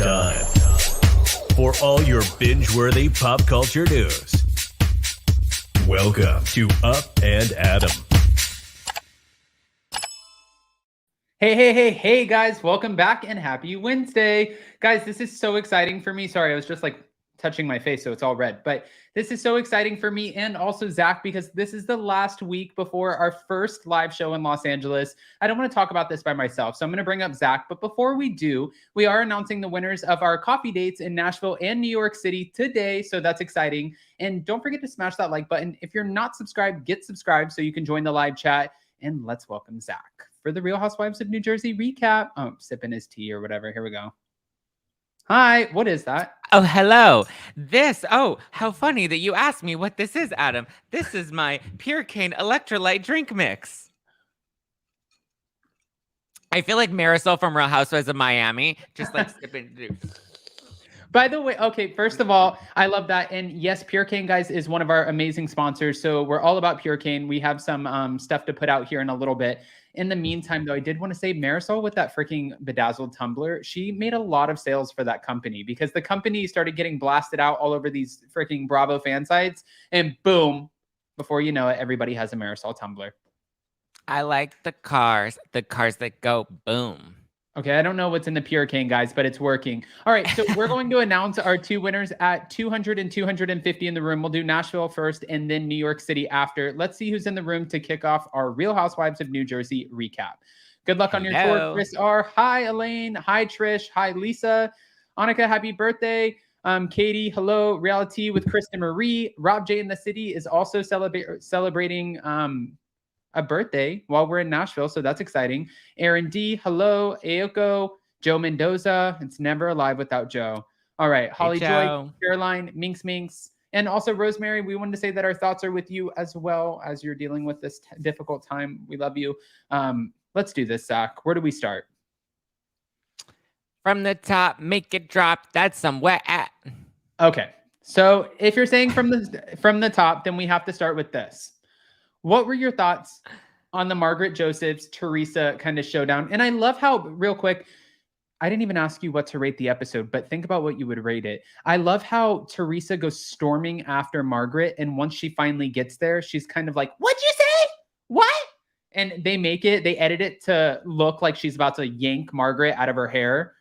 time for all your binge-worthy pop culture news. Welcome to Up and Adam. Hey, guys. Welcome back and happy Wednesday. Guys, this is so exciting for me. Sorry, I was just like touching my face, so it's all red. But this is so exciting for me and also Zach because this is the last week before our first live show in Los Angeles. I don't want to talk about this by myself, so I'm going to bring up Zach. But before we do, we are announcing the winners of our coffee dates in Nashville and New York City today, so that's exciting. And don't forget to smash that like button. If you're not subscribed, get subscribed so you can join the live chat. And let's welcome Zach for the Real Housewives of New Jersey recap. Oh, sipping his tea or whatever. Here we go. Hi, what is that? Oh, hello. How funny that you asked me what this is, Adam. This is my Pure Cane electrolyte drink mix. I feel like Marisol from Real Housewives of Miami, just like sipping. By the way, okay, first of all, I love that. And yes, Pure Cane, guys, is one of our amazing sponsors. So we're all about Pure Cane. We have some stuff to put out here in a little bit. In the meantime, though, I did want to say Marisol with that freaking bedazzled tumbler, she made a lot of sales for that company because the company started getting blasted out all over these freaking Bravo fan sites. And boom, before you know it, everybody has a Marisol tumbler. I like the cars that go boom. Okay, I don't know what's in the Pure Cane, guys, but it's working. All right, so we're going to announce our two winners at 200 and 250 in the room. We'll do Nashville first and then New York City after. Let's see who's in the room to kick off our Real Housewives of New Jersey recap. Good luck on your tour, Chris R. Hi, Elaine. Hi, Trish. Hi, Lisa. Annika, happy birthday. Katie, hello. Reality with Krista Marie. Rob J in the city is also celebrating a birthday while we're in Nashville, so that's exciting. Aaron D, hello. Ayoko, Joe Mendoza. It's never alive without Joe. All right, Holly Joy, Caroline, Minx, and also Rosemary. We wanted to say that our thoughts are with you as well as you're dealing with this difficult time. We love you. Let's do this, Zach. Where do we start? From the top, make it drop. That's somewhere at. Okay, so if you're saying from the top, then we have to start with this. What were your thoughts on the Margaret Josephs, Teresa kind of showdown? And I love how, real quick, I didn't even ask you what to rate the episode, but think about what you would rate it. I love how Teresa goes storming after Margaret. And once she finally gets there, she's kind of like, what'd you say? What? And they edit it to look like she's about to yank Margaret out of her hair.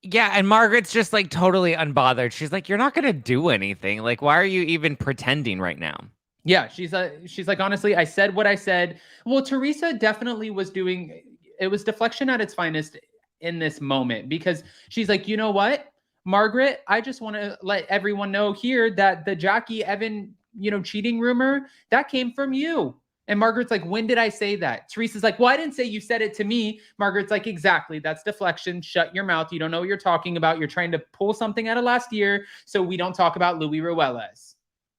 Yeah, and Margaret's just like totally unbothered. She's like, you're not going to do anything. Like, why are you even pretending right now? Yeah, she's like, honestly, I said what I said. Well, Teresa definitely was doing, it was deflection at its finest in this moment because she's like, you know what, Margaret, I just want to let everyone know here that the Jackie Evan, cheating rumor, that came from you. And Margaret's like, when did I say that? Teresa's like, well, I didn't say you said it to me. Margaret's like, exactly. That's deflection. Shut your mouth. You don't know what you're talking about. You're trying to pull something out of last year so we don't talk about Louis Ruelas.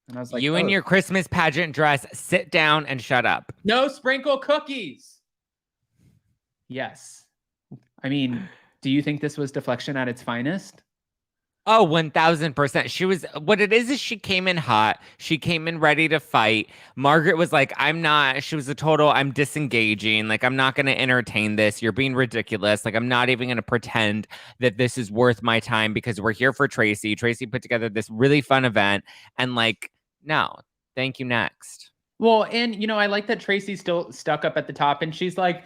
And I was like, you in your Christmas pageant dress, sit down and shut up. No sprinkle cookies. Yes. I mean, do you think this was deflection at its finest? Oh, 1000%. She was, what it is she came in hot. She came in ready to fight. Margaret was like, she was a total, I'm disengaging. Like, I'm not going to entertain this. You're being ridiculous. Like, I'm not even going to pretend that this is worth my time because we're here for Tracy. Tracy put together this really fun event. And like, no, thank you, next. Well, and, I like that Tracy's still stuck up at the top. And she's like,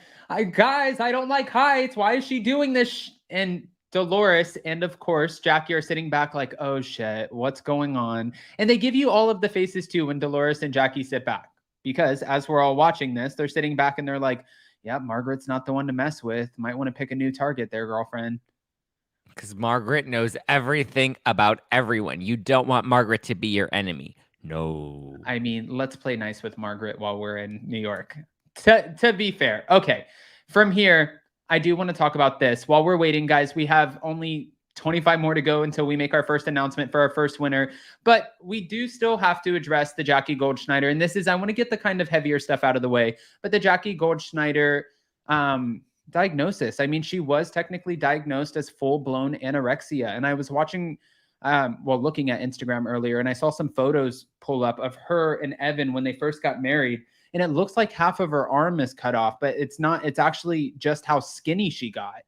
guys, I don't like heights. Why is she doing this? And Dolores and, of course, Jackie are sitting back like, oh, shit, what's going on? And they give you all of the faces, too, when Dolores and Jackie sit back. Because as we're all watching this, they're sitting back and they're like, yeah, Margaret's not the one to mess with. Might want to pick a new target there, girlfriend. Because Margaret knows everything about everyone. You don't want Margaret to be your enemy. No. I mean, let's play nice with Margaret while we're in New York. To be fair. Okay, from here, I do want to talk about this. While we're waiting, guys, we have only 25 more to go until we make our first announcement for our first winner. But we do still have to address the Jackie Goldschneider. And this is, I want to get the kind of heavier stuff out of the way. But the Jackie Goldschneider diagnosis. I mean, she was technically diagnosed as full-blown anorexia. And I was watching, looking at Instagram earlier, and I saw some photos pull up of her and Evan when they first got married. And it looks like half of her arm is cut off, but it's not. It's actually just how skinny she got.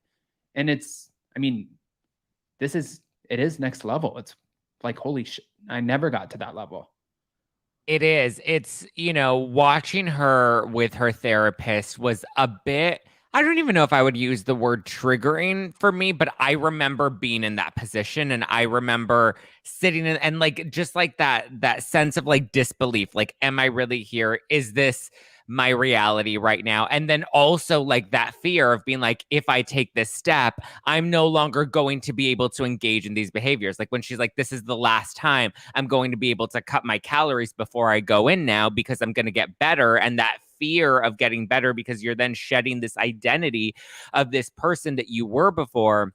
And I mean, it is next level. It's like, holy shit, I never got to that level. It is. It's, watching her with her therapist was a bit, I don't even know if I would use the word triggering for me, but I remember being in that position and I remember sitting in and like just like that sense of like disbelief. Like, am I really here? Is this my reality right now? And then also like that fear of being like, if I take this step, I'm no longer going to be able to engage in these behaviors. Like when she's like, this is the last time I'm going to be able to cut my calories before I go in now because I'm going to get better. And that fear of getting better because you're then shedding this identity of this person that you were before.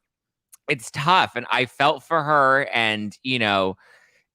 It's tough. And I felt for her and,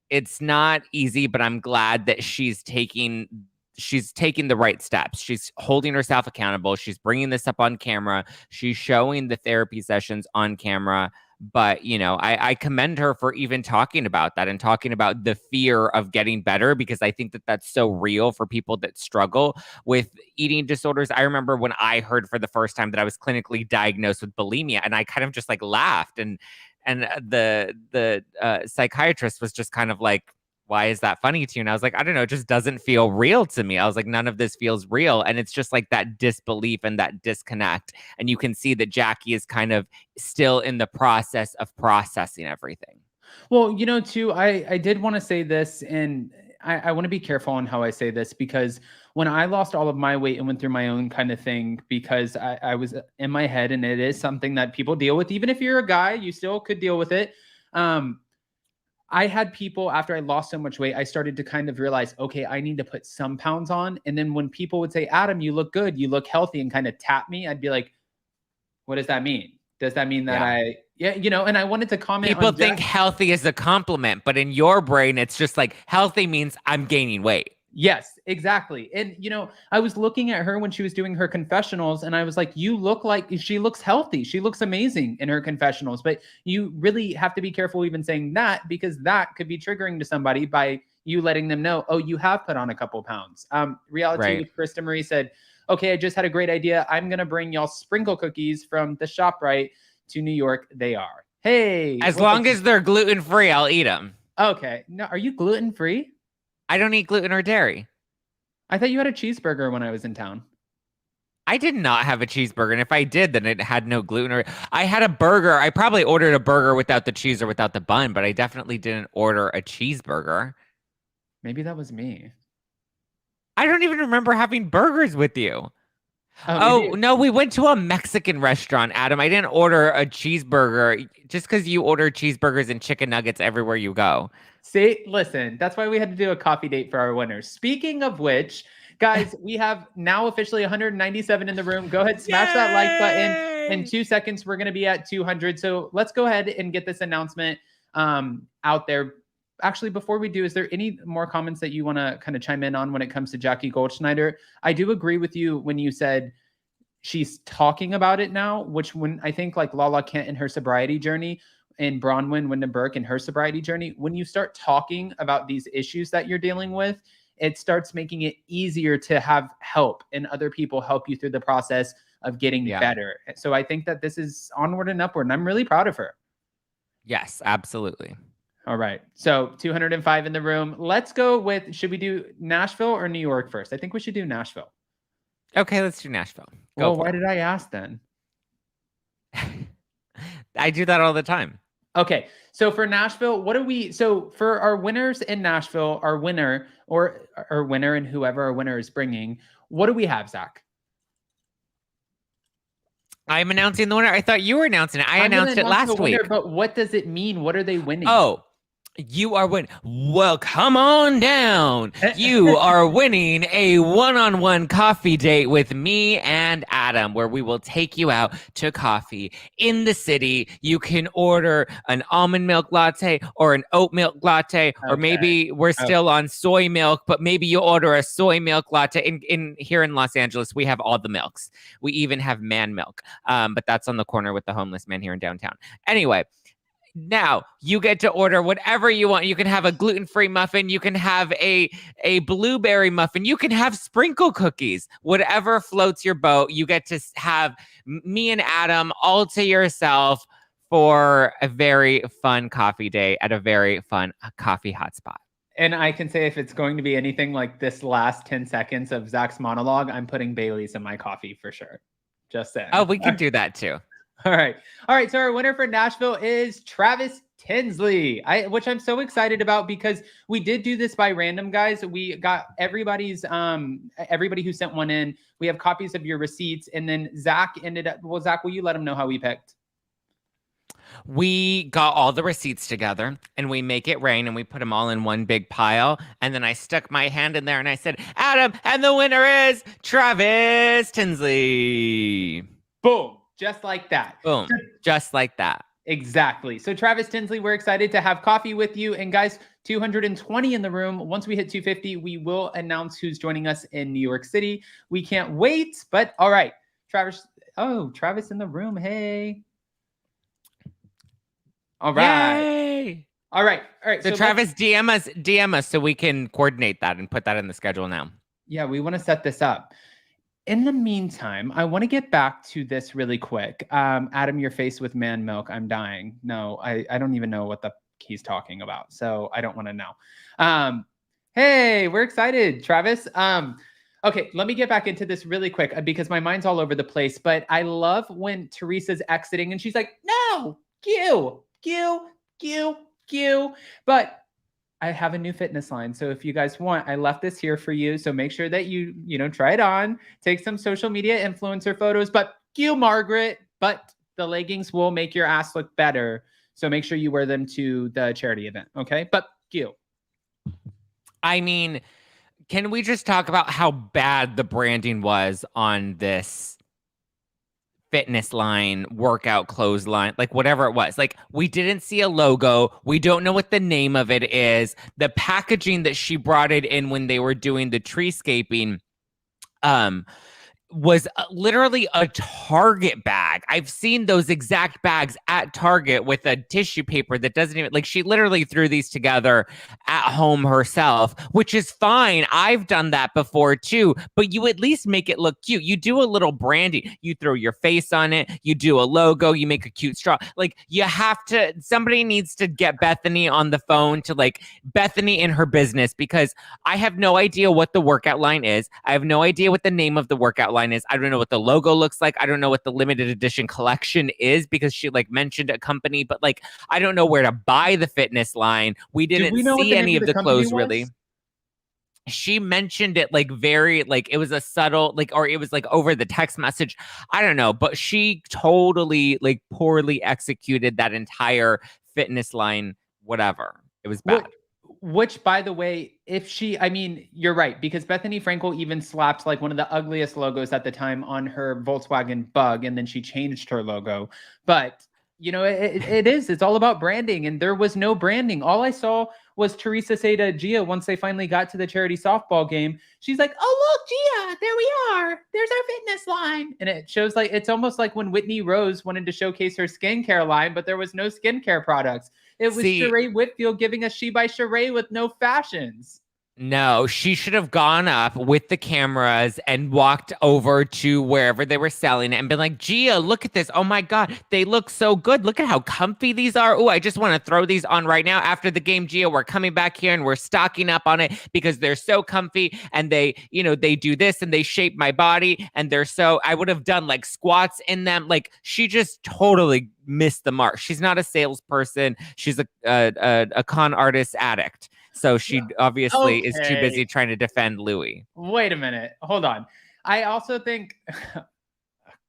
it's not easy, but I'm glad that she's taking the right steps. She's holding herself accountable. She's bringing this up on camera. She's showing the therapy sessions on camera. But, I commend her for even talking about that and talking about the fear of getting better, because I think that that's so real for people that struggle with eating disorders. I remember when I heard for the first time that I was clinically diagnosed with bulimia, and I kind of just like laughed. And the psychiatrist was just kind of like, why is that funny to you? And I was like, I don't know, it just doesn't feel real to me. I was like, none of this feels real. And it's just like that disbelief and that disconnect. And you can see that Jackie is kind of still in the process of processing everything. Well, too, I did want to say this, and I want to be careful on how I say this, because when I lost all of my weight and went through my own kind of thing, because I was in my head, and it is something that people deal with. Even if you're a guy, you still could deal with it. I had people, after I lost so much weight, I started to kind of realize, okay, I need to put some pounds on. And then when people would say, Adam, you look good, you look healthy, and kind of tap me, I'd be like, what does that mean? Does that mean that and I wanted to comment. People think healthy is a compliment, but in your brain, it's just like healthy means I'm gaining weight. Yes, exactly. And, I was looking at her when she was doing her confessionals, and I was like, you look like she looks healthy. She looks amazing in her confessionals. But you really have to be careful even saying that, because that could be triggering to somebody by you letting them know, oh, you have put on a couple pounds. Reality with Krista Marie said, okay, I just had a great idea. I'm going to bring y'all sprinkle cookies from the ShopRite to New York. They are. Hey. As long as they're gluten-free, I'll eat them. Okay. No, are you gluten-free? I don't eat gluten or dairy. I thought you had a cheeseburger when I was in town. I did not have a cheeseburger. And if I did, then it had no gluten. Or I had a burger. I probably ordered a burger without the cheese or without the bun, but I definitely didn't order a cheeseburger. Maybe that was me. I don't even remember having burgers with you. Oh, no, we went to a Mexican restaurant, Adam. I didn't order a cheeseburger just because you order cheeseburgers and chicken nuggets everywhere you go. See, listen, that's why we had to do a coffee date for our winners. Speaking of which, guys, we have now officially 197 in the room. Go ahead, smash that like button. In 2 seconds, we're going to be at 200. So let's go ahead and get this announcement out there. Actually, before we do, is there any more comments that you want to kind of chime in on when it comes to Jackie Goldschneider? I do agree with you when you said she's talking about it now, which when I think like Lala Kent in her sobriety journey, and Bronwyn Wyndham Burke in her sobriety journey, when you start talking about these issues that you're dealing with, it starts making it easier to have help and other people help you through the process of getting better. So I think that this is onward and upward, and I'm really proud of her. Yes, absolutely. All right. So 205 in the room. Let's go with, should we do Nashville or New York first? I think we should do Nashville. Okay, let's do Nashville. Well, why did I ask then? I do that all the time. Okay. So for Nashville, so for our winners in Nashville, our winner or our winner and whoever our winner is bringing, what do we have, Zach? I'm announcing the winner. I thought you were announcing it. I announced it last week. But what does it mean? What are they winning? Oh, you are winning. Well, come on down. You are winning a one-on-one coffee date with me and Adam, where we will take you out to coffee in the city. You can order an almond milk latte or an oat milk latte, or maybe we're still on soy milk, but maybe you order a soy milk latte. In here in Los Angeles, we have all the milks. We even have man milk, but that's on the corner with the homeless man here in downtown. Anyway, Now you get to order whatever you want. You can have a gluten-free muffin. You can have a blueberry muffin. You can have sprinkle cookies. Whatever floats your boat. You get to have me and Adam all to yourself for a very fun coffee day at a very fun coffee hotspot. And I can say if it's going to be anything like this last 10 seconds of Zach's monologue, I'm putting Bailey's in my coffee for sure. Just saying. Oh, we can do that too. All right. All right. So our winner for Nashville is Travis Tinsley, which I'm so excited about because we did do this by random, guys. We got everybody who sent one in. We have copies of your receipts. And then Zach ended up, well, Zach, will you let him know how we picked? We got all the receipts together and we make it rain and we put them all in one big pile. And then I stuck my hand in there and I said, Adam, and the winner is Travis Tinsley. Boom. Just like that. Boom. Just like that. Exactly. So Travis Tinsley, we're excited to have coffee with you. And guys, 220 in the room. Once we hit 250, we will announce who's joining us in New York City. We can't wait. But all right, Travis. Oh, Travis in the room. Hey. All right. Yay! All right. All right. So Travis, DM us so we can coordinate that and put that in the schedule now. Yeah, we want to set this up. In the meantime, I want to get back to this really quick. Adam, your face with man milk. I'm dying. No, I don't even know what the he's talking about. So I don't want to know. Hey, we're excited, Travis. Okay, let me get back into this really quick because my mind's all over the place. But I love when Teresa's exiting and she's like, no, Q. But I have a new fitness line. So if you guys want, I left this here for you. So make sure that you try it on, take some social media influencer photos, but Margaret, but the leggings will make your ass look better. So make sure you wear them to the charity event. Okay. But I mean, can we just talk about how bad the branding was on this fitness line, workout clothes line, like whatever it was? Like, we didn't see a logo. We don't know what the name of it is. The packaging that she brought it in when they were doing the treescaping was literally a Target bag. I've seen those exact bags at Target with a tissue paper that doesn't even, like, she literally threw these together at home herself, which is fine. I've done that before too, but you at least make it look cute. You do a little branding. You throw your face on it. You do a logo. You make a cute straw. Like, you have to, somebody needs to get Bethany on the phone to, like, Bethany in her business, because I have no idea what the workout line is. I have no idea what the name of the workout line is. I don't know what the logo looks like. I don't know what the limited edition collection is, because she, like, mentioned a company, but, like, I don't know where to buy the fitness line. We didn't see any of the clothes really. She mentioned it, like, very, like, it was a subtle, like, or it was like over the text message. I don't know, but she totally, like, poorly executed that entire fitness line, whatever. It was bad. Which, by the way, I mean, you're right, because Bethany Frankel even slapped, like, one of the ugliest logos at the time on her Volkswagen Bug, and then she changed her logo. But, it's all about branding, and there was no branding. All I saw was Teresa say to Gia, once they finally got to the charity softball game, she's like, oh, look, Gia, there we are. There's our fitness line. And it shows, like, it's almost like when Whitney Rose wanted to showcase her skincare line, but there was no skincare products. It was Sheree Whitfield giving us She by Sheree with no fashions. No, she should have gone up with the cameras and walked over to wherever they were selling it and been like, Gia, look at this. Oh my God, they look so good. Look at how comfy these are. Oh, I just want to throw these on right now. After the game, Gia, we're coming back here and we're stocking up on it because they're so comfy, and they do this and they shape my body, and I would have done, like, squats in them. Like, she just totally missed the mark. She's not a salesperson. She's a con artist addict. So she obviously is too busy trying to defend Louis. Wait a minute. Hold on. I also think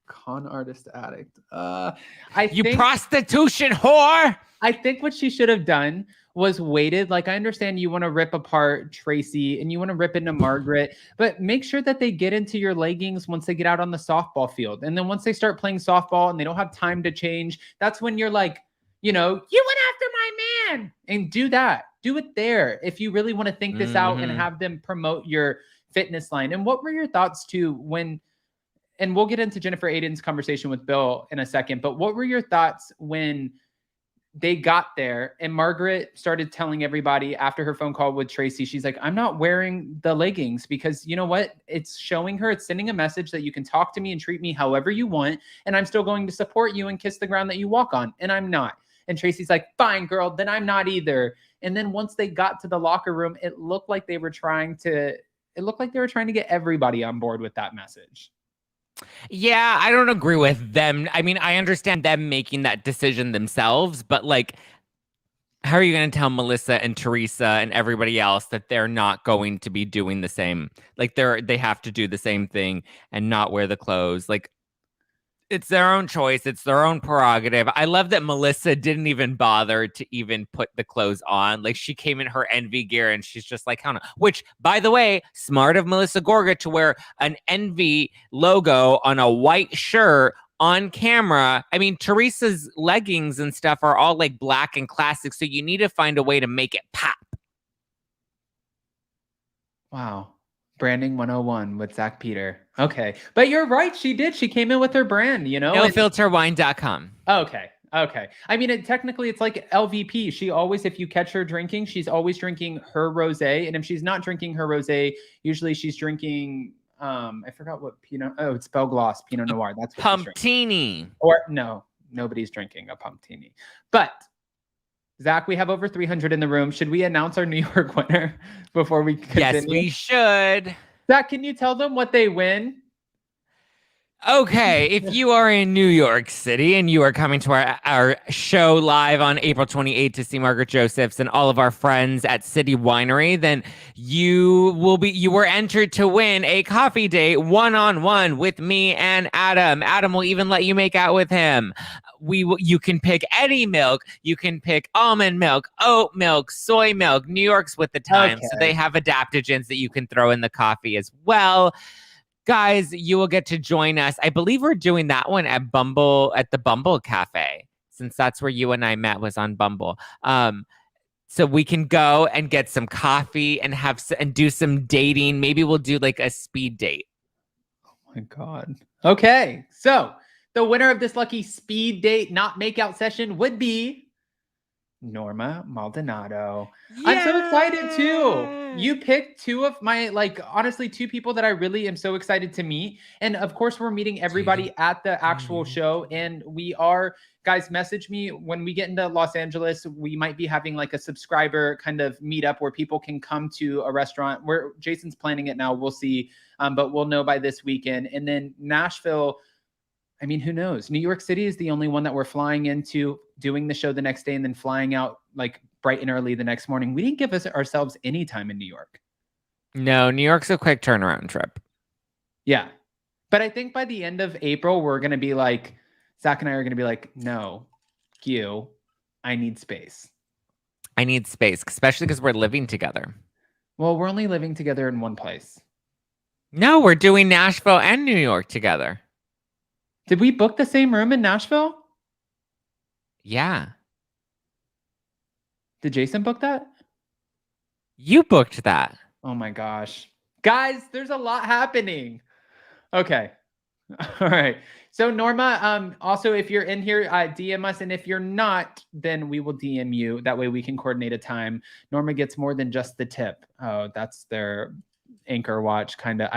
con artist addict. Prostitution whore. I think what she should have done was waited. Like, I understand you want to rip apart Tracy and you want to rip into Margaret, but make sure that they get into your leggings once they get out on the softball field. And then once they start playing softball and they don't have time to change, that's when you're like, you went after my man, and do that. Do it there if you really want to think this out and have them promote your fitness line. And what were your thoughts too and we'll get into Jennifer Aydin's conversation with Bill in a second, but what were your thoughts when they got there and Margaret started telling everybody after her phone call with Tracy, she's like, I'm not wearing the leggings because you know what? It's showing her, it's sending a message that you can talk to me and treat me however you want. And I'm still going to support you and kiss the ground that you walk on. And I'm not. And Tracy's like, fine, girl, then I'm not either. And then once they got to the locker room, it looked like they were trying to get everybody on board with that message. Yeah, I don't agree with them. I mean, I understand them making that decision themselves, but like, how are you going to tell Melissa and Teresa and everybody else that they're not going to be doing the same? Like they have to do the same thing and not wear the clothes. Like, it's their own choice. It's their own prerogative. I love that Melissa didn't even bother to even put the clothes on. Like she came in her Envy gear and she's just like, I don't know. Which, by the way, smart of Melissa Gorga to wear an Envy logo on a white shirt on camera. I mean, Teresa's leggings and stuff are all like black and classic. So you need to find a way to make it pop. Wow. Branding 101 with Zach Peter. Okay. But you're right. She did. She came in with her brand, you know? NoFilterWine.com. Okay. Okay. I mean, technically it's like LVP. She always, if you catch her drinking, she's always drinking her rosé. And if she's not drinking her rosé, usually she's drinking, I forgot what Pinot. Oh, it's Belle Gloss Pinot Noir. That's what Pumptini. Or no, nobody's drinking a Pumptini. But Zach, we have over 300 in the room. Should we announce our New York winner before we continue? Yes, we should. Zach, can you tell them what they win? Okay, if you are in New York City and you are coming to our show live on April 28th to see Margaret Josephs and all of our friends at City Winery, then you were entered to win a coffee date one-on-one with me and Adam. Adam will even let you make out with him. You can pick any milk. You can pick almond milk, oat milk, soy milk. New York's with the times, so they have adaptogens that you can throw in the coffee as well. Guys, you will get to join us. I believe we're doing that one at the Bumble Cafe, since that's where you and I met, was on Bumble. So we can go and get some coffee and do some dating. Maybe we'll do like a speed date. Oh my God. Okay. So the winner of this lucky speed date, not makeout session, would be Norma Maldonado. Yay! I'm so excited too. You picked two of my, honestly, two people that I really am so excited to meet. And of course, we're meeting everybody at the actual show. And guys, message me when we get into Los Angeles. We might be having like a subscriber kind of meetup where people can come to a restaurant where Jason's planning it now. We'll see, but we'll know by this weekend. And then Nashville, I mean, who knows? New York City is the only one that we're flying into, doing the show the next day, and then flying out like bright and early the next morning. We didn't give ourselves any time in New York. No, New York's a quick turnaround trip. Yeah. But I think by the end of April, we're going to be like, Zach and I are going to be like, no, Q, I need space. I need space, especially because we're living together. Well, we're only living together in one place. No, we're doing Nashville and New York together. Did we book the same room in Nashville? Yeah. Did Jason book that? You booked that. Oh my gosh. Guys, there's a lot happening. Okay. All right. So Norma, also, if you're in here, DM us. And if you're not, then we will DM you. That way we can coordinate a time. Norma gets more than just the tip. Oh, that's their Anchor watch kind of.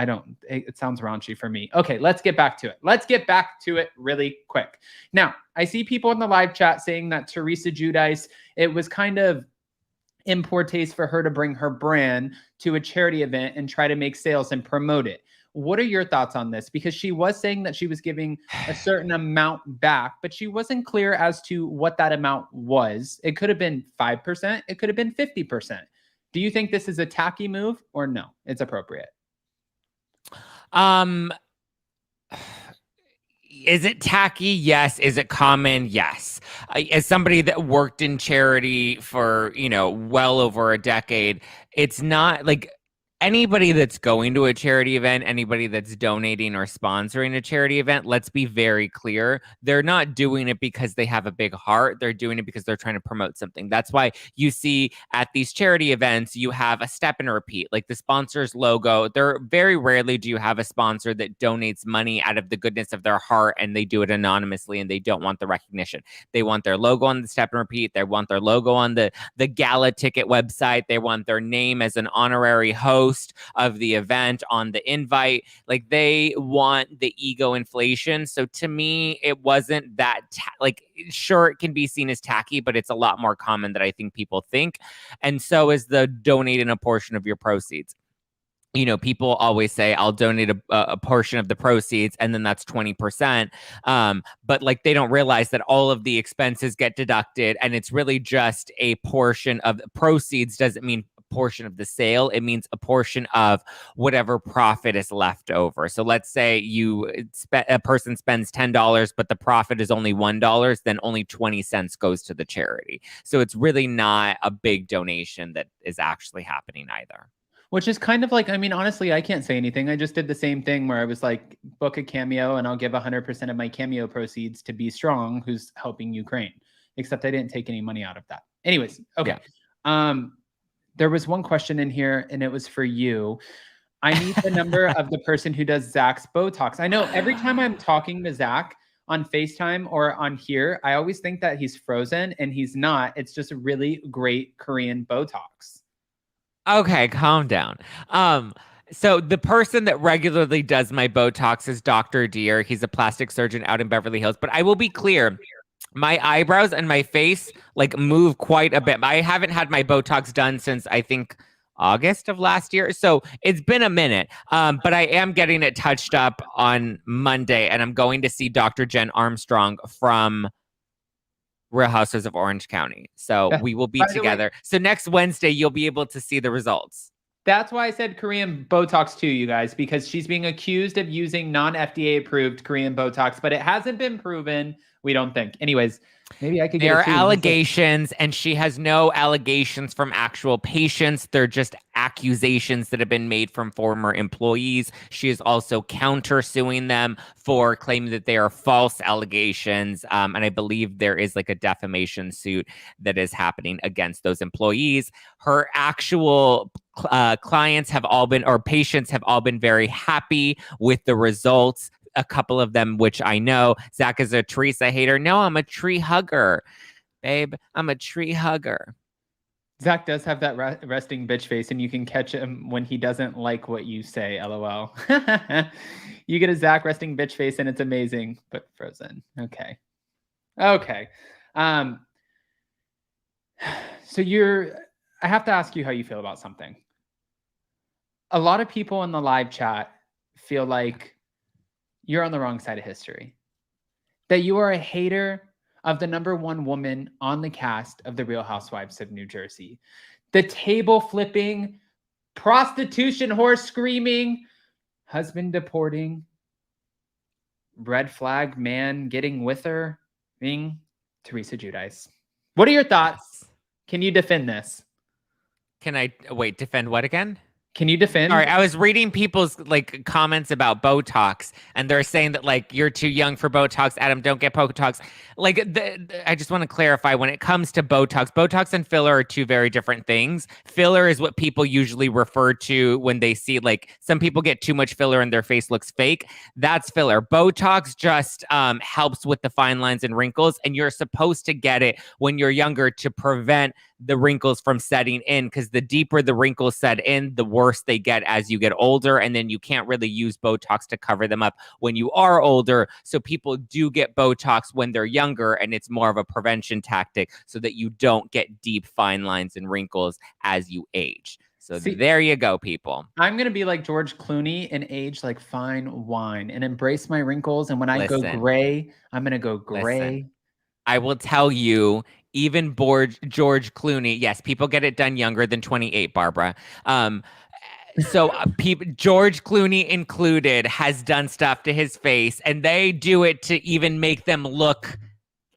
It sounds raunchy for me. Okay, let's get back to it. Let's get back to it really quick. Now, I see people in the live chat saying that Teresa Giudice, it was kind of in poor taste for her to bring her brand to a charity event and try to make sales and promote it. What are your thoughts on this? Because she was saying that she was giving a certain amount back, but she wasn't clear as to what that amount was. It could have been 5%. It could have been 50%. Do you think this is a tacky move or no? It's appropriate. Is it tacky? Yes. Is it common? Yes. As somebody that worked in charity for, well over a decade, it's not like anybody that's going to a charity event, anybody that's donating or sponsoring a charity event, let's be very clear. They're not doing it because they have a big heart. They're doing it because they're trying to promote something. That's why you see at these charity events, you have a step and repeat, like the sponsor's logo. There very rarely do you have a sponsor that donates money out of the goodness of their heart and they do it anonymously and they don't want the recognition. They want their logo on the step and repeat. They want their logo on the gala ticket website. They want their name as an honorary host of the event on the invite. Like they want the ego inflation. So to me, it wasn't that sure, it can be seen as tacky, but it's a lot more common than I think people think. And so is the donating a portion of your proceeds. You know, people always say, I'll donate a portion of the proceeds, and then that's 20%. But like, they don't realize that all of the expenses get deducted, and it's really just a portion of the proceeds. Doesn't mean a portion of the sale. It means a portion of whatever profit is left over. So let's say a person spends $10, but the profit is only $1, then only 20 cents goes to the charity. So it's really not a big donation that is actually happening either. Which is kind of like, I mean, honestly, I can't say anything. I just did the same thing where I was like, book a cameo and I'll give 100% of my cameo proceeds to Be Strong, who's helping Ukraine. Except I didn't take any money out of that. Anyways, okay. Yeah. There was one question in here and it was for you. I need the number of the person who does Zach's Botox. I know every time I'm talking to Zach on FaceTime or on here, I always think that he's frozen and he's not. It's just really great Korean Botox. Okay, calm down. So the person that regularly does my Botox is Dr. Deer. He's a plastic surgeon out in Beverly Hills. But I will be clear, my eyebrows and my face like move quite a bit. I haven't had my Botox done since I think August of last year. So it's been a minute. But I am getting it touched up on Monday, and I'm going to see Dr. Jen Armstrong from Real Housewives of Orange County. So we will be together. So next Wednesday, you'll be able to see the results. That's why I said Korean Botox too, you guys, because she's being accused of using non-FDA approved Korean Botox, but it hasn't been proven, we don't think. Anyways, maybe I could get There are allegations, and she has no allegations from actual patients. They're just accusations that have been made from former employees. She is also countersuing them for claiming that they are false allegations. And I believe there is like a defamation suit that is happening against those employees. Her actual clients have all been, or patients have all been very happy with the results. A couple of them, which I know. Zach is a Teresa hater. No, I'm a tree hugger, babe. I'm a tree hugger. Zach does have that resting bitch face, and you can catch him when he doesn't like what you say, LOL. You get a Zach resting bitch face, and it's amazing, but frozen. Okay. Okay. So I have to ask you how you feel about something. A lot of people in the live chat feel like you're on the wrong side of history. That you are a hater of the #1 woman on the cast of The Real Housewives of New Jersey. The table flipping, prostitution whore screaming, husband deporting, red flag man getting with her, being Teresa Giudice. What are your thoughts? Can you defend this? Can I wait? Defend what again? Can you defend? All right, I was reading people's like comments about Botox, and they're saying that like you're too young for Botox. Adam, don't get Botox. Like, I just want to clarify when it comes to Botox and filler are two very different things. Filler is what people usually refer to when they see like some people get too much filler and their face looks fake. That's filler. Botox just helps with the fine lines and wrinkles, and you're supposed to get it when you're younger to prevent the wrinkles from setting in, because the deeper the wrinkles set in, the worse they get as you get older, and then you can't really use Botox to cover them up when you are older. So people do get Botox when they're younger, and it's more of a prevention tactic so that you don't get deep fine lines and wrinkles as you age. So there you go, people. I'm going to be like George Clooney and age like fine wine and embrace my wrinkles. And when I go gray, I'm going to go gray. Listen, I will tell you, even George Clooney, yes, people get it done younger than 28, Barbara. So George Clooney included has done stuff to his face, and they do it to even make them look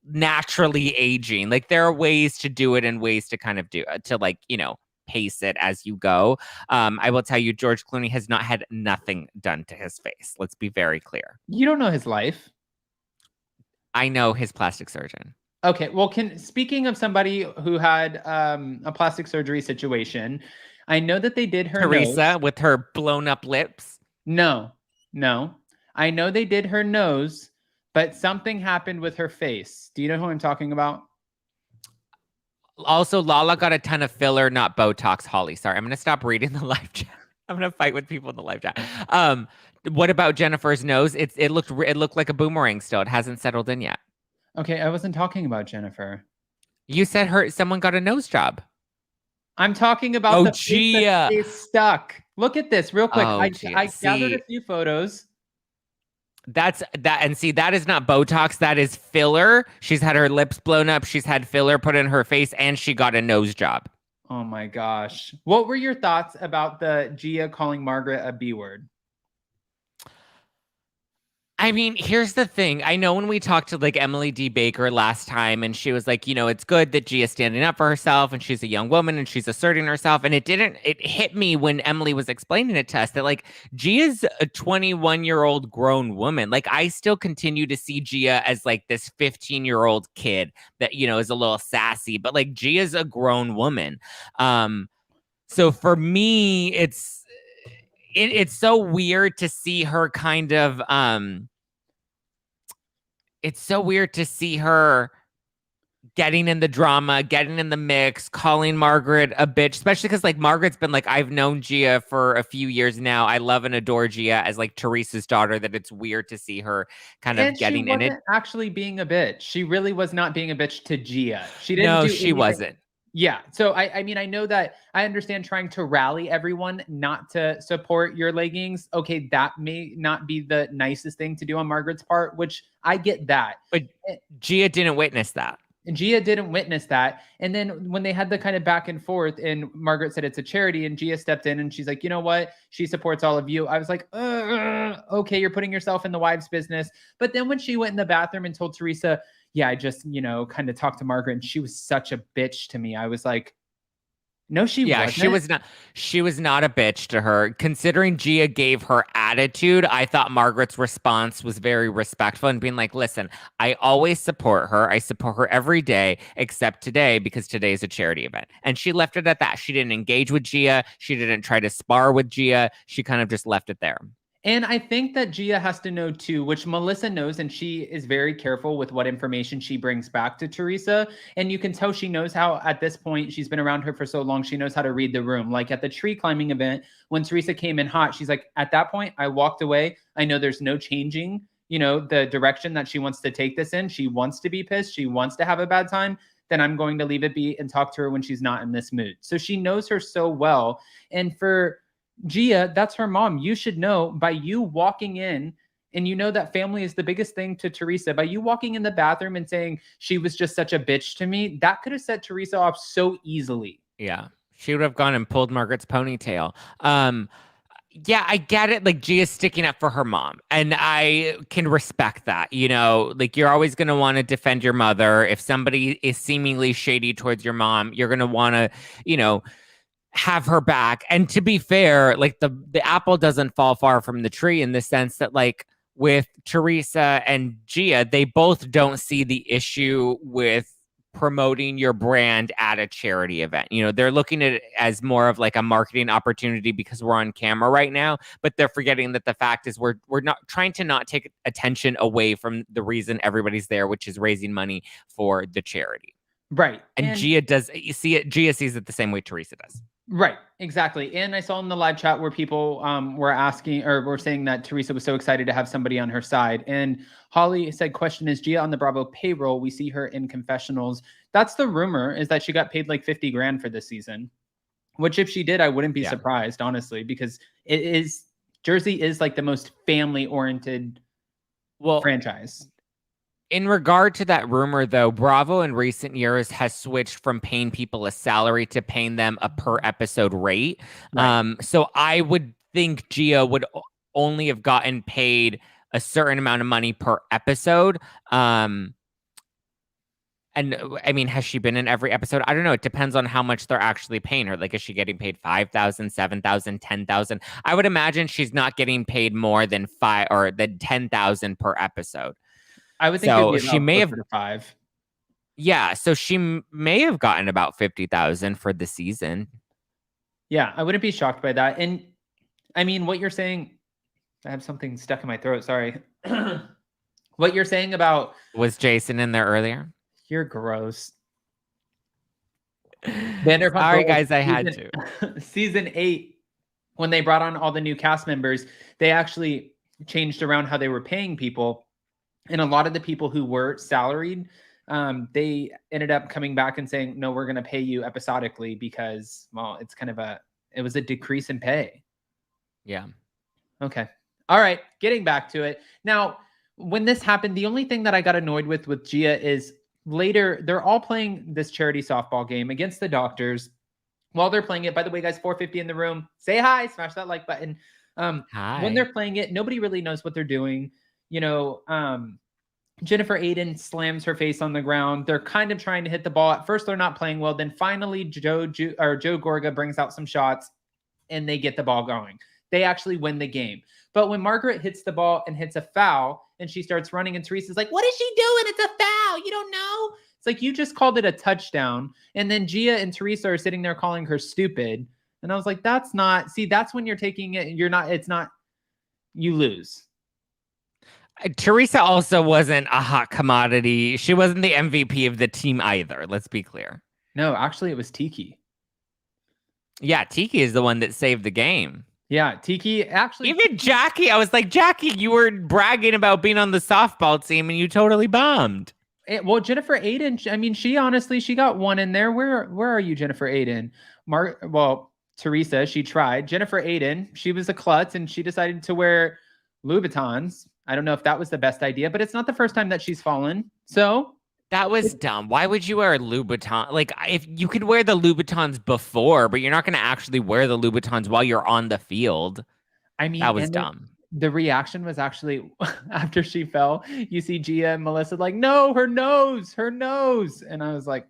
naturally aging. Like there are ways to do it and ways to kind of do it to, like, you know, pace it as you go. I will tell you, George Clooney has not had nothing done to his face. Let's be very clear. You don't know his life. I know his plastic surgeon. Okay, well, speaking of somebody who had a plastic surgery situation, I know that they did her Teresa nose. with her blown up lips. No. I know they did her nose, but something happened with her face. Do you know who I'm talking about? Also, Lala got a ton of filler, not Botox. Holly, sorry, I'm gonna stop reading the live chat. I'm gonna fight with people in the live chat. What about Jennifer's nose? It looked like a boomerang still. It hasn't settled in yet. Okay, I wasn't talking about Jennifer. You said someone got a nose job. I'm talking about the Gia. face that stays stuck. Look at this real quick. I gathered a few photos. And see, that is not Botox. That is filler. She's had her lips blown up. She's had filler put in her face, and she got a nose job. Oh my gosh. What were your thoughts about the Gia calling Margaret a B word? I mean, here's the thing. I know when we talked to like Emily D. Baker last time, and she was like, it's good that Gia's standing up for herself and she's a young woman and she's asserting herself. And it hit me when Emily was explaining it to us that like Gia's a 21-year-old grown woman. Like I still continue to see Gia as like this 15-year-old kid that, is a little sassy, but like Gia's a grown woman. So for me, it's so weird to see her kind of it's so weird to see her getting in the drama, getting in the mix, calling Margaret a bitch, especially because like Margaret's been like, I've known Gia for a few years now. I love and adore Gia as like Teresa's daughter, that it's weird to see her kind of getting in it. She wasn't actually being a bitch. She really was not being a bitch to Gia. She didn't No, do she anything. wasn't. Yeah. So I mean, I know that I understand trying to rally everyone not to support your leggings. Okay, that may not be the nicest thing to do on Margaret's part, which I get that. But Gia didn't witness that. And Gia didn't witness that. And then when they had the kind of back and forth and Margaret said it's a charity and Gia stepped in and she's like, you know what? She supports all of you. I was like, okay, you're putting yourself in the wives' business. But then when she went in the bathroom and told Teresa, yeah, I just, kind of talked to Margaret and she was such a bitch to me. I was like, no, she wasn't. She was not a bitch to her. Considering Gia gave her attitude, I thought Margaret's response was very respectful and being like, listen, I always support her. I support her every day, except today, because today is a charity event. And she left it at that. She didn't engage with Gia. She didn't try to spar with Gia. She kind of just left it there. And I think that Gia has to know too, which Melissa knows, and she is very careful with what information she brings back to Teresa. And you can tell she knows how, at this point, she's been around her for so long, she knows how to read the room. Like at the tree climbing event, when Teresa came in hot, she's like, at that point, I walked away. I know there's no changing, the direction that she wants to take this in. She wants to be pissed. She wants to have a bad time. Then I'm going to leave it be and talk to her when she's not in this mood. So she knows her so well. And for Gia, that's her mom. You should know by you walking in, and that family is the biggest thing to Teresa. By you walking in the bathroom and saying she was just such a bitch to me, that could have set Teresa off so easily. Yeah. She would have gone and pulled Margaret's ponytail. Yeah, I get it. Like Gia's sticking up for her mom, and I can respect that. Like you're always going to want to defend your mother. If somebody is seemingly shady towards your mom, you're going to want to, have her back. And to be fair, like the apple doesn't fall far from the tree in the sense that like with Teresa and Gia, they both don't see the issue with promoting your brand at a charity event. They're looking at it as more of like a marketing opportunity because we're on camera right now, but they're forgetting that the fact is we're not trying to not take attention away from the reason everybody's there, which is raising money for the charity. Right. And Gia Gia sees it the same way Teresa does. Right, exactly. And I saw in the live chat where people were asking or were saying that Teresa was so excited to have somebody on her side. And Holly said, question, is Gia on the Bravo payroll? We see her in confessionals. That's the rumor, is that she got paid like 50 grand for this season, which if she did, I wouldn't be surprised, honestly, because Jersey is like the most family oriented franchise. In regard to that rumor, though, Bravo in recent years has switched from paying people a salary to paying them a per episode rate. Right. So I would think Gia would only have gotten paid a certain amount of money per episode. And And I mean, has she been in every episode? I don't know. It depends on how much they're actually paying her. Like, is she getting paid 5,000, 7,000, 10,000? I would imagine she's not getting paid more than 10,000 per episode. I would think it'd So be she about may have, closer to 5. yeah. So she may have gotten about 50,000 for the season. Yeah, I wouldn't be shocked by that. And I mean, what you're saying, I have something stuck in my throat. Sorry. What you're saying about Was Jason in there earlier? you're gross. Vanderpump Sorry, Rules guys, I had to. Season 8, when they brought on all the new cast members, they actually changed around how they were paying people. And a lot of the people who were salaried, they ended up coming back and saying, no, we're going to pay you episodically because, well, it's kind of it was a decrease in pay. Yeah. Okay. All right. Getting back to it. Now, when this happened, the only thing that I got annoyed with Gia is later, they're all playing this charity softball game against the doctors. While they're playing it, by the way, guys, 450 in the room, say hi, smash that like button. Hi. When they're playing it, nobody really knows what they're doing. You know, Jennifer Aydin slams her face on the ground. They're kind of trying to hit the ball. At first, they're not playing well. Then finally, Joe Gorga brings out some shots and they get the ball going. They actually win the game. But when Margaret hits the ball and hits a foul and she starts running and Teresa's like, what is she doing? It's a foul. You don't know? It's like, you just called it a touchdown. And then Gia and Teresa are sitting there calling her stupid. And I was like, that's when you're taking it. You lose. Teresa also wasn't a hot commodity. She wasn't the MVP of the team either. Let's be clear. No, actually, it was Tiki. Yeah, Tiki is the one that saved the game. Yeah, Tiki actually. Even Jackie, I was like, Jackie, you were bragging about being on the softball team and you totally bombed. Well, Jennifer Aydin, I mean, she got one in there. Where are you, Jennifer Aydin? Teresa, she tried. Jennifer Aydin, she was a klutz and she decided to wear Louboutins. I don't know if that was the best idea, but it's not the first time that she's fallen. So that was dumb. Why would you wear a Louboutin? Like, if you could wear the Louboutins before, but you're not going to actually wear the Louboutins while you're on the field. I mean, that was dumb. The reaction was actually after she fell, you see Gia and Melissa like, no, her nose. And I was like,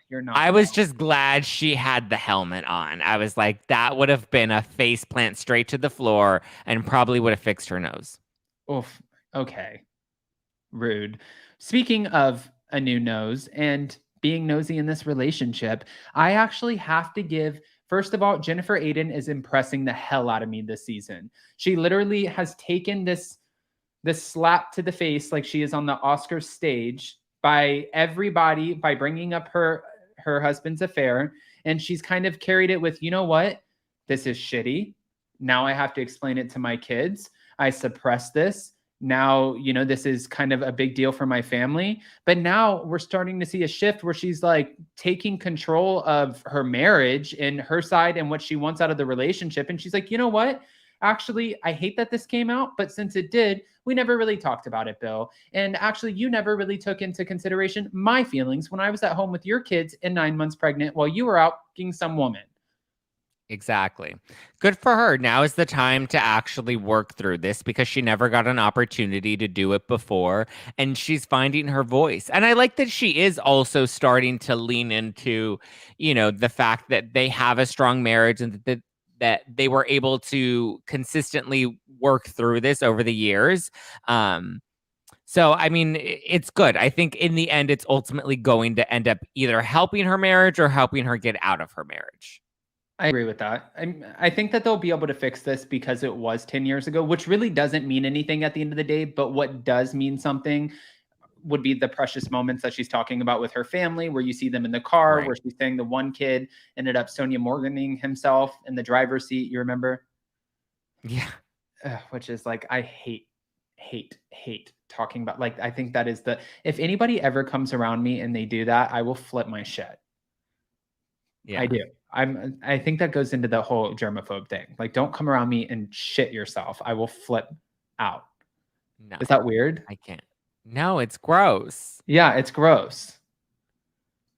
you're not. I was just glad she had the helmet on. I was like, that would have been a face plant straight to the floor and probably would have fixed her nose. Oof. Okay. Rude. Speaking of a new nose and being nosy in this relationship, I actually have to give, first of all, Jennifer Aydin is impressing the hell out of me this season. She literally has taken this slap to the face like she is on the Oscar stage by everybody by bringing up her husband's affair. And she's kind of carried it with, you know what? This is shitty. Now I have to explain it to my kids. I suppress this. Now, this is kind of a big deal for my family. But now we're starting to see a shift where she's like taking control of her marriage and her side and what she wants out of the relationship. And she's like, you know what? Actually, I hate that this came out, but since it did, we never really talked about it, Bill. And actually, you never really took into consideration my feelings when I was at home with your kids and 9 months pregnant while you were out fucking some woman. Exactly. Good for her. Now is the time to actually work through this because she never got an opportunity to do it before and she's finding her voice. And I like that she is also starting to lean into, the fact that they have a strong marriage and that they were able to consistently work through this over the years. So, I mean, it's good. I think in the end, it's ultimately going to end up either helping her marriage or helping her get out of her marriage. I agree with that. I think that they'll be able to fix this because it was 10 years ago, which really doesn't mean anything at the end of the day. But what does mean something would be the precious moments that she's talking about with her family, where you see them in the car, right, where she's saying the one kid ended up Sonia Morganing himself in the driver's seat. You remember? Yeah. Which is like, I hate talking about, like, I think that is if anybody ever comes around me and they do that, I will flip my shit. Yeah. I do. I think that goes into the whole germaphobe thing. Like, don't come around me and shit yourself. I will flip out. No. Is that weird? I can't. No, it's gross. Yeah, it's gross.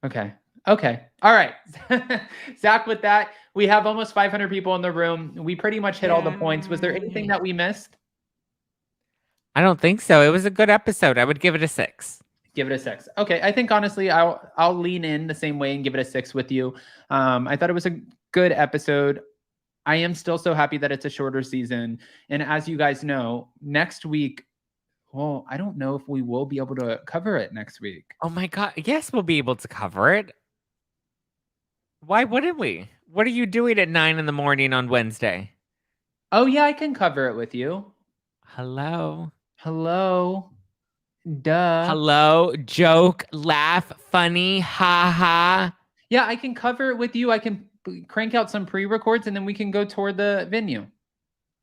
Okay. All right. Zach, with that, we have almost 500 people in the room. We pretty much hit all the points. Was there anything that we missed? I don't think so. It was a good episode. I would give it a 6. Give it a 6. Okay, I think honestly, I'll lean in the same way and give it a 6 with you. I thought it was a good episode. I am still so happy that it's a shorter season. And as you guys know, next week, well, I don't know if we will be able to cover it next week. Oh my God. Yes, we'll be able to cover it. Why wouldn't we? What are you doing at 9 a.m. on Wednesday? Oh yeah, I can cover it with you. Hello. Hello. Duh. Hello. Joke. Laugh. Funny. Ha ha. Yeah, I can cover it with you. I can crank out some pre-records and then we can go toward the venue.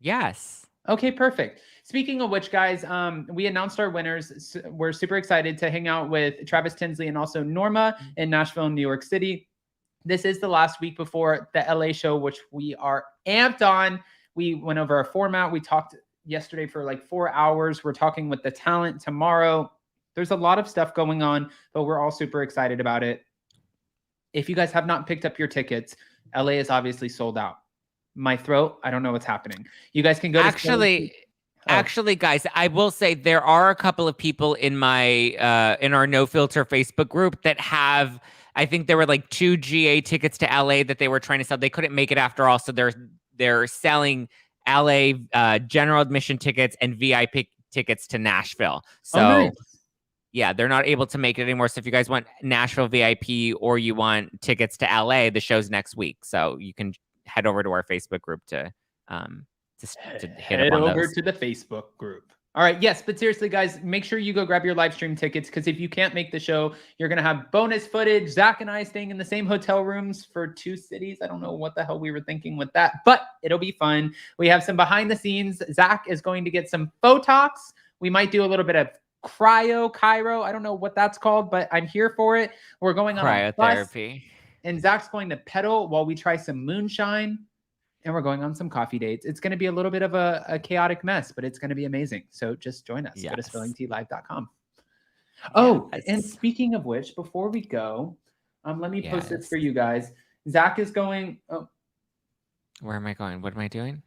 Yes. Okay, perfect. Speaking of which, guys, we announced our winners. We're super excited to hang out with Travis Tinsley and also Norma in Nashville and New York City. This is the last week before the LA show, which we are amped on. We went over our format. We talked yesterday for like 4 hours. We're talking with the talent tomorrow. There's a lot of stuff going on, but we're all super excited about it. If you guys have not picked up your tickets, LA is obviously sold out. My throat, I don't know what's happening. You guys can go to Actually, guys, I will say there are a couple of people in my in our No Filter Facebook group that have, I think there were like 2 GA tickets to LA that they were trying to sell. They couldn't make it after all, so they're selling LA general admission tickets and VIP tickets to Nashville. So nice. Yeah, they're not able to make it anymore. So if you guys want Nashville VIP or you want tickets to LA, the show's next week. So you can head over to our Facebook group to hit up on over those. to the Facebook group. All right. Yes. But seriously, guys, make sure you go grab your live stream tickets, because if you can't make the show, you're going to have bonus footage. Zack and I staying in the same hotel rooms for 2 cities. I don't know what the hell we were thinking with that, but it'll be fun. We have some behind the scenes. Zack is going to get some Botox. We might do a little bit of Cairo. I don't know what that's called, but I'm here for it. We're going on cryotherapy. And Zack's going to pedal while we try some moonshine. And we're going on some coffee dates. It's going to be a little bit of a chaotic mess, but it's going to be amazing. So just join us. Go to spillingtealive.com. Oh, and speaking of which, before we go, let me post this for you guys. Zack is going. Oh. Where am I going? What am I doing?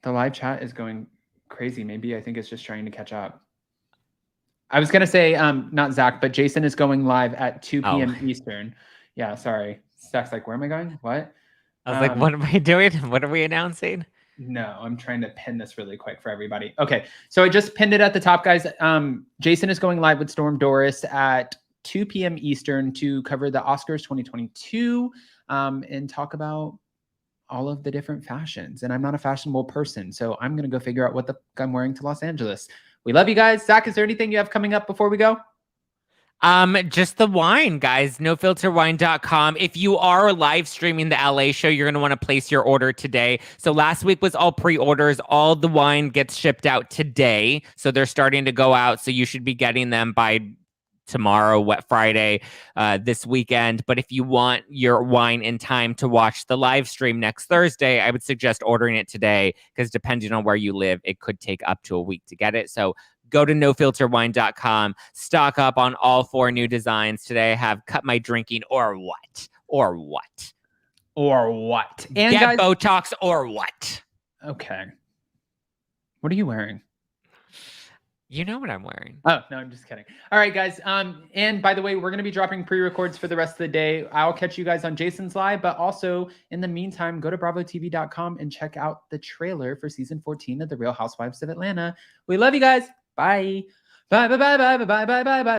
The live chat is going crazy. Maybe I think it's just trying to catch up. I was going to say, not Zack, but Jason is going live at 2 p.m. Eastern. Yeah, sorry. Zack's like, where am I going? What? I was like, what am I doing? What are we announcing? No, I'm trying to pin this really quick for everybody. Okay, so I just pinned it at the top, guys. Jason is going live with Storm Doris at 2 p.m. Eastern to cover the Oscars 2022 and talk about all of the different fashions. And I'm not a fashionable person, so I'm going to go figure out what the fuck I'm wearing to Los Angeles. We love you guys. Zack, is there anything you have coming up before we go? Just the wine, guys. NoFilterWine.com. If you are live streaming the LA show, you're going to want to place your order today. So last week was all pre-orders. All the wine gets shipped out today. So they're starting to go out. So you should be getting them by tomorrow, Friday, this weekend. But if you want your wine in time to watch the live stream next Thursday, I would suggest ordering it today, because depending on where you live, it could take up to a week to get it. So go to nofilterwine.com, stock up on all 4 new designs. Today I have Cut My Drinking or What? Or what? Or what? And get guys, Botox or what? Okay. What are you wearing? You know what I'm wearing. Oh, no, I'm just kidding. All right, guys. And by the way, we're going to be dropping pre-records for the rest of the day. I'll catch you guys on Jason's live, but also in the meantime, go to bravotv.com and check out the trailer for season 14 of The Real Housewives of Atlanta. We love you guys. Bye. Bye, bye, bye, bye, bye, bye, bye, bye.